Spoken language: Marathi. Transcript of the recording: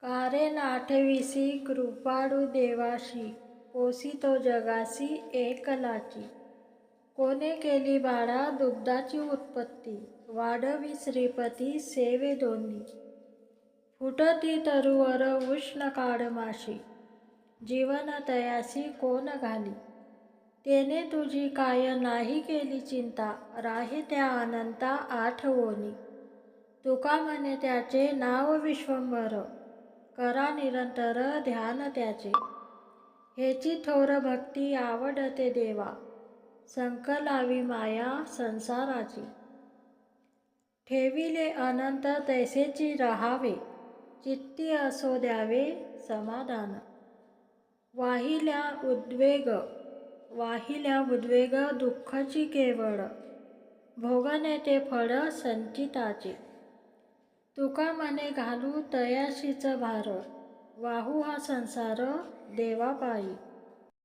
कारे नाठविसी कृपाळू देवाशी, पोसितो जगासी एकलाची. कोणे केली बाळा दुग्धाची उत्पत्ती, वाढवी श्रीपती सेवे दोन्ही. फुटती तरुवर उष्ण काडमाशी, जीवन तयासी कोण घाली. तेने तुझी काय नाही केली चिंता, राही त्या अनंता आठवोनी. तुका म्हणे त्याचे नाव विश्वंभर, करा निरंतर ध्यान त्याचे. हेची थोर भक्ती आवडते देवा, संकलावी माया संसाराची. ठेविले अनंत तैसेची रहावे, चित्ती असो द्यावे समाधान. वाहिल्या उद्वेग दुःखची केवळ, भोगणे ते फळ संचिताचे. तुका म्हणे घालू तयाशीच भार, वाहू हा संसार देवापायी.